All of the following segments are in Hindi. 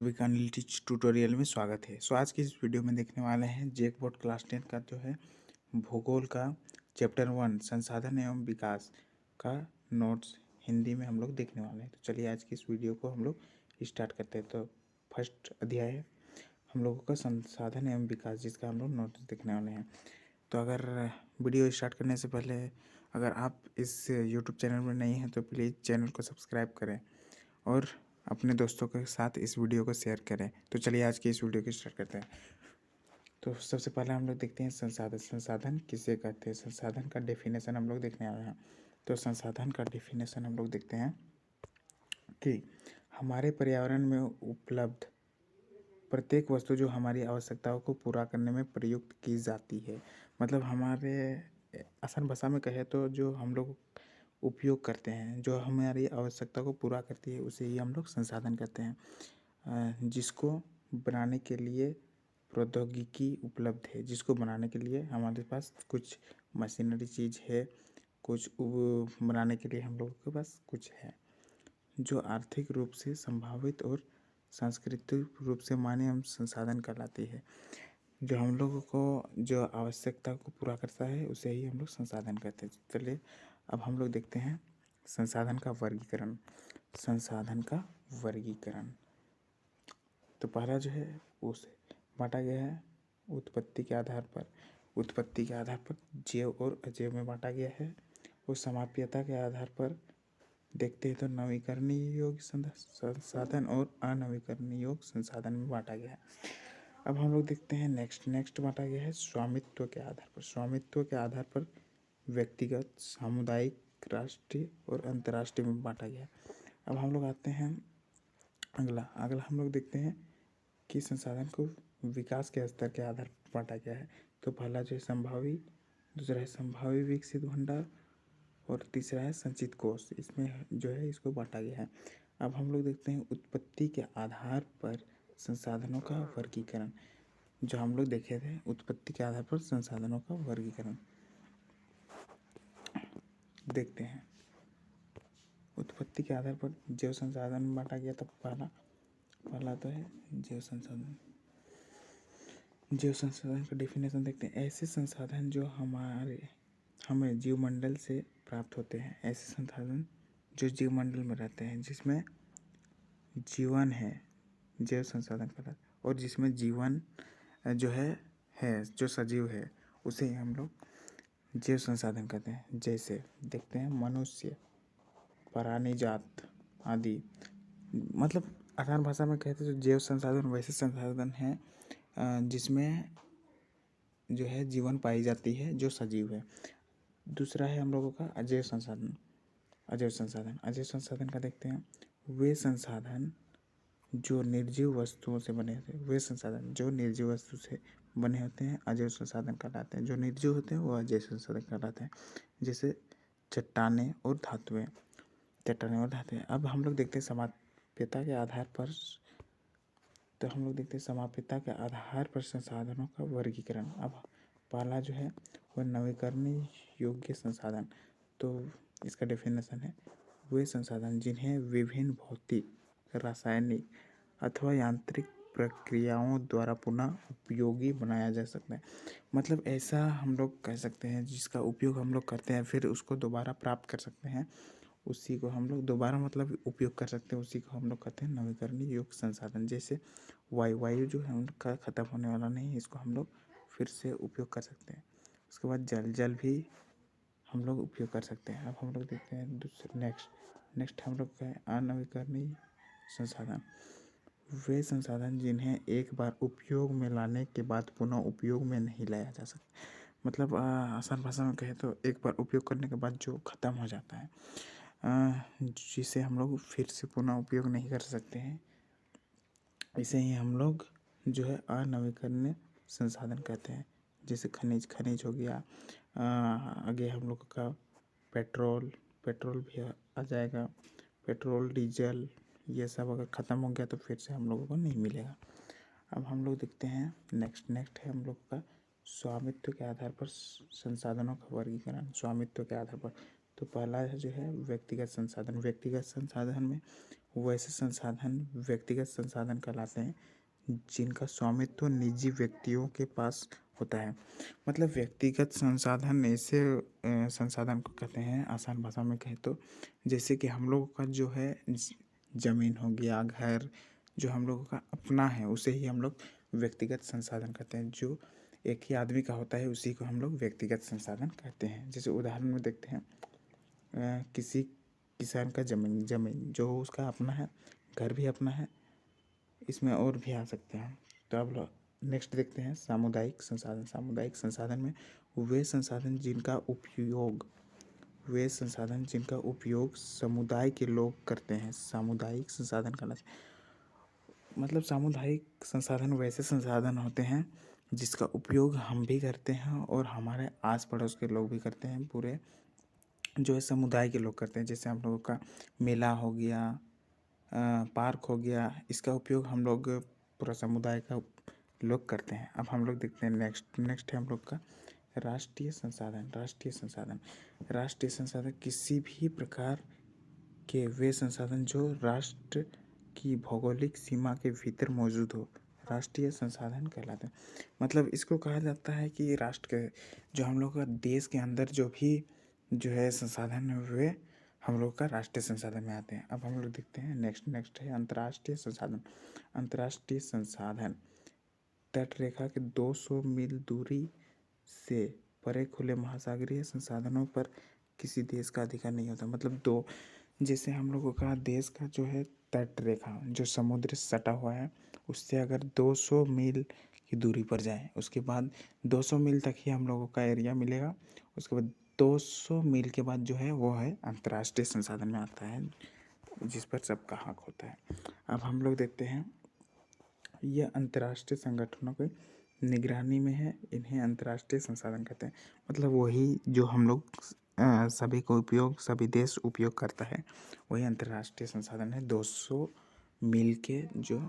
विकानिलिटिच ट्यूटोरियल में स्वागत है। आज की इस वीडियो में देखने वाले हैं जेकबोर्ड क्लास 10 का जो है भूगोल का चैप्टर 1 संसाधन एवं विकास का नोट्स हिंदी में हम लोग देखने वाले हैं। तो चलिए आज की इस वीडियो को हम लोग स्टार्ट करते हैं। तो फर्स्ट अध्याय है हम लोगों का संसाधन एवं विकास, जिसका हम लोग नोट्स देखने वाले हैं। तो अगर वीडियो स्टार्ट करने से पहले अगर आप इस यूट्यूब चैनल में नहीं हैं तो प्लीज़ चैनल को सब्सक्राइब करें और अपने दोस्तों के साथ इस वीडियो को शेयर करें। तो चलिए आज की इस वीडियो को स्टार्ट करते हैं। तो सबसे पहले हम लोग देखते हैं संसाधन किसे कहते हैं। संसाधन का डेफिनेशन हम लोग देखने आए हैं। तो संसाधन का डेफिनेशन हम लोग देखते हैं कि हमारे पर्यावरण में उपलब्ध प्रत्येक वस्तु जो हमारी आवश्यकताओं को पूरा करने में प्रयुक्त की जाती है। मतलब हमारे आसान भाषा में कहे तो जो हम लोग उपयोग करते हैं, जो हमारी आवश्यकता को पूरा करती है, उसे ही हम लोग संसाधन कहते हैं। जिसको बनाने के लिए प्रौद्योगिकी उपलब्ध है, जिसको बनाने के लिए हमारे पास कुछ मशीनरी चीज़ है, कुछ बनाने के लिए हम लोगों के पास कुछ है, जो आर्थिक रूप से संभावित और सांस्कृतिक रूप से मान्य हम संसाधन कहलाती है। जो हम लोगों को जो आवश्यकता को पूरा करता है उसे ही हम लोग संसाधन कहते हैं। चलिए अब हम लोग देखते हैं संसाधन का वर्गीकरण। संसाधन का वर्गीकरण तो पहला जो है उसे बांटा गया है उत्पत्ति के आधार पर। उत्पत्ति के आधार पर जैव और अजैव में बांटा गया है। और समाप्यता के आधार पर देखते हैं तो नवीकरणीय योग्य संसाधन और अनवीकरणीय योग्य संसाधन में बांटा गया है। अब हम लोग देखते हैं नेक्स्ट बांटा गया है स्वामित्व के आधार पर। स्वामित्व के आधार पर व्यक्तिगत, सामुदायिक, राष्ट्रीय और अंतर्राष्ट्रीय में बांटा गया है। अब हम लोग आते हैं अगला हम लोग देखते हैं कि संसाधन को विकास के स्तर के आधार पर बांटा गया है। तो पहला जो है संभावी, दूसरा है संभावी विकसित भंडार और तीसरा है संचित कोष। इसमें जो है इसको बांटा गया है। अब हम लोग देखते हैं उत्पत्ति के आधार पर संसाधनों का वर्गीकरण। जो हम लोग देखे थे उत्पत्ति के आधार पर संसाधनों का वर्गीकरण देखते हैं। उत्पत्ति के आधार पर जैव संसाधन में बांटा गया। तब पहला तो है जैव संसाधन। जैव संसाधन का डेफिनेशन देखते हैं। ऐसे संसाधन जो हमें जीवमंडल से प्राप्त होते हैं। ऐसे संसाधन जो जीवमंडल में रहते हैं, जिसमें जीवन है, जैव संसाधन का, और जिसमें जीवन जो है जो सजीव है, उसे ही हम लोग जैव संसाधन कहते हैं। जैसे देखते हैं मनुष्य, प्राणी जात आदि। मतलब आसान भाषा में कहते हैं तो जैव संसाधन वैसे संसाधन हैं जिसमें जो है जीवन पाई जाती है, जो सजीव है। दूसरा है हम लोगों का अजैव संसाधन। अजैव संसाधन का देखते हैं वे संसाधन जो निर्जीव वस्तुओं से बने होते हैं। वे संसाधन जो निर्जीव वस्तु से बने होते हैं अजैव संसाधन कहलाते हैं। जो निर्जीव होते हैं वो अजैव संसाधन कहलाते हैं। जैसे चट्टानें और धातुएं। अब हम लोग देखते हैं समाप्यता के आधार पर। तो हम लोग देखते हैं समाप्यता के आधार पर संसाधनों का वर्गीकरण। अब पहला जो है वह नवीकरणीय योग्य संसाधन। तो इसका डेफिनेशन है वे संसाधन जिन्हें विभिन्न भौतिक, रासायनिक अथवा यांत्रिक प्रक्रियाओं द्वारा पुनः उपयोगी बनाया जा सकता है। मतलब ऐसा हम लोग कह सकते हैं जिसका उपयोग हम लोग करते हैं फिर उसको दोबारा प्राप्त कर सकते हैं, उसी को हम लोग दोबारा मतलब उपयोग कर सकते हैं, उसी को हम लोग कहते हैं नवीकरणीय योग्य संसाधन। जैसे वायु जो है उनका ख़त्म होने वाला नहीं है, इसको हम लोग फिर से उपयोग कर सकते हैं। उसके बाद जल भी हम लोग उपयोग कर सकते हैं। अब हम लोग देखते हैं दूसरे नेक्स्ट हम लोग का है अनवीकरणीय संसाधन। वे संसाधन जिन्हें एक बार उपयोग में लाने के बाद पुनः उपयोग में नहीं लाया जा सकता। मतलब आसान भाषा में कहे तो एक बार उपयोग करने के बाद जो ख़त्म हो जाता है, जिसे हम लोग फिर से पुनः उपयोग नहीं कर सकते हैं, इसे ही हम लोग जो है अनवीकरणीय संसाधन कहते हैं। जैसे खनिज हो गया। आगे हम लोग का पेट्रोल भी आ जाएगा। पेट्रोल, डीजल, ये सब अगर ख़त्म हो गया तो फिर से हम लोगों को नहीं मिलेगा। अब हम लोग देखते हैं नेक्स्ट है हम लोग का स्वामित्व के आधार पर संसाधनों का वर्गीकरण। स्वामित्व के आधार पर तो पहला जो है व्यक्तिगत संसाधन। व्यक्तिगत संसाधन में वैसे संसाधन व्यक्तिगत संसाधन कहलाते हैं जिनका स्वामित्व निजी व्यक्तियों के पास होता है। मतलब व्यक्तिगत संसाधन ऐसे संसाधन को कहते हैं, आसान भाषा में कहें तो, जैसे कि हम लोगों का जो है ज़मीन हो गया, घर, जो हम लोगों का अपना है उसे ही हम लोग व्यक्तिगत संसाधन कहते हैं। जो एक ही आदमी का होता है उसी को हम लोग व्यक्तिगत संसाधन कहते हैं। जैसे उदाहरण में देखते हैं, किसी किसान का ज़मीन जो उसका अपना है, घर भी अपना है, इसमें और भी आ सकते हैं। तो अब नेक्स्ट देखते हैं सामुदायिक संसाधन। सामुदायिक संसाधन में वे संसाधन जिनका उपयोग समुदाय के लोग करते हैं सामुदायिक संसाधन कहलाते हैं। मतलब सामुदायिक संसाधन वैसे संसाधन होते हैं जिसका उपयोग हम भी करते हैं और हमारे आस पड़ोस के लोग भी करते हैं, पूरे जो है समुदाय के लोग करते हैं। जैसे हम लोगों का मेला हो गया, पार्क हो गया, इसका उपयोग हम लोग पूरा समुदाय का लोग करते हैं। अब हम लोग देखते हैं नेक्स्ट है हम लोग का राष्ट्रीय संसाधन। राष्ट्रीय संसाधन किसी भी प्रकार के वे संसाधन जो राष्ट्र की भौगोलिक सीमा के भीतर मौजूद हो, राष्ट्रीय संसाधन कहलाते हैं। मतलब इसको कहा जाता है कि राष्ट्र के जो हम लोग का देश के अंदर जो भी जो है संसाधन है वे हम लोग का राष्ट्रीय संसाधन में आते हैं। अब हम लोग देखते हैं नेक्स्ट है अंतर्राष्ट्रीय संसाधन। अंतर्राष्ट्रीय संसाधन तट रेखा के 200 मील दूरी से परे खुले महासागरीय संसाधनों पर किसी देश का अधिकार नहीं होता। मतलब जैसे हम लोगों का देश का जो है तट रेखा जो समुद्र से सटा हुआ है, उससे अगर 200 मील की दूरी पर जाए, उसके बाद 200 मील तक ही हम लोगों का एरिया मिलेगा। उसके बाद 200 मील के बाद जो है वो है अंतर्राष्ट्रीय संसाधन में आता है, जिस पर सबका हक होता है। अब हम लोग देखते हैं यह अंतर्राष्ट्रीय संगठनों की निगरानी में है, इन्हें अंतर्राष्ट्रीय संसाधन कहते हैं। मतलब वही जो हम लोग सभी देश उपयोग करता है वही अंतर्राष्ट्रीय संसाधन है। 200 मील के जो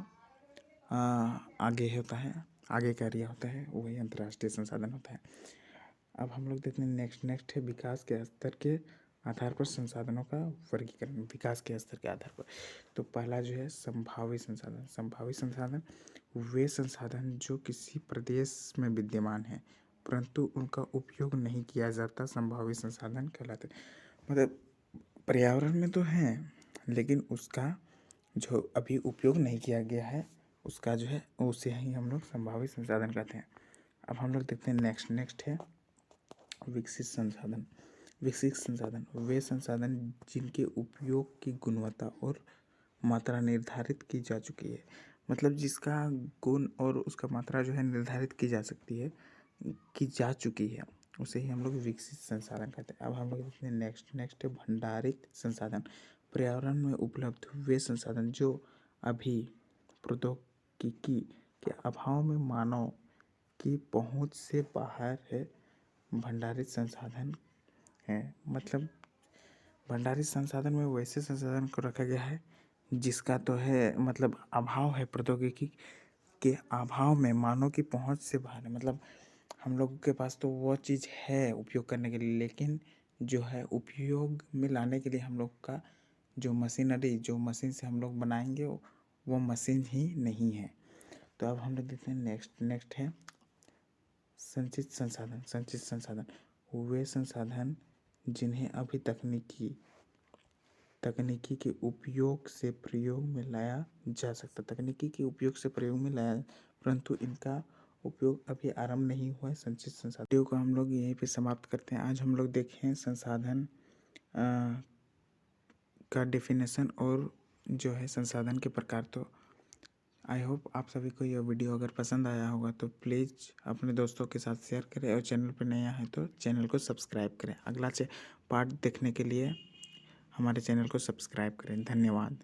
आगे होता है, आगे का एरिया होता है, वही अंतर्राष्ट्रीय संसाधन होता है। अब हम लोग देखते हैं नेक्स्ट है विकास के स्तर के आधार पर संसाधनों का वर्गीकरण। विकास के स्तर के आधार पर तो पहला जो है संभावित संसाधन। संभावित संसाधन वे संसाधन जो किसी प्रदेश में विद्यमान है परंतु उनका उपयोग नहीं किया जाता, संभावित संसाधन कहलाते। मतलब पर्यावरण में तो है लेकिन उसका जो अभी उपयोग नहीं किया गया है उसका जो है उसे ही हम लोग संभावित संसाधन कहते हैं। अब हम लोग देखते हैं नेक्स्ट है विकसित संसाधन। विकसित संसाधन वे संसाधन जिनके उपयोग की गुणवत्ता और मात्रा निर्धारित की जा चुकी है। मतलब जिसका गुण और उसका मात्रा जो है निर्धारित की जा चुकी है, उसे ही हम लोग विकसित संसाधन कहते हैं। अब हम लोग देखते हैं नेक्स्ट है भंडारित संसाधन। पर्यावरण में उपलब्ध वे संसाधन जो अभी प्रौद्योगिकी के अभाव में मानव की पहुंच से बाहर है, भंडारित संसाधन है। मतलब भंडारित संसाधन में वैसे संसाधन को रखा गया है जिसका तो है मतलब अभाव है, प्रौद्योगिकी के अभाव में मानव की पहुंच से बाहर है। मतलब हम लोगों के पास तो वो चीज़ है उपयोग करने के लिए, लेकिन जो है उपयोग में लाने के लिए हम लोग का जो मशीनरी, जो मशीन से हम लोग बनाएंगे वो मशीन ही नहीं है। तो अब हम लोग देखते हैं नेक्स्ट है संचित संसाधन। संचित संसाधन वे संसाधन जिन्हें अभी तकनीकी के उपयोग से प्रयोग में लाया जा सकता। तकनीकी के उपयोग से प्रयोग में लाया परंतु इनका उपयोग अभी आरंभ नहीं हुआ है। संचित संसाधन वीडियो को हम लोग यहीं पे समाप्त करते हैं। आज हम लोग देखें संसाधन का डेफिनेशन और जो है संसाधन के प्रकार। तो आई होप आप सभी को यह वीडियो अगर पसंद आया होगा तो प्लीज़ अपने दोस्तों के साथ शेयर करें और चैनल पर नया है तो चैनल को सब्सक्राइब करें। अगला पार्ट देखने के लिए हमारे चैनल को सब्सक्राइब करें। धन्यवाद।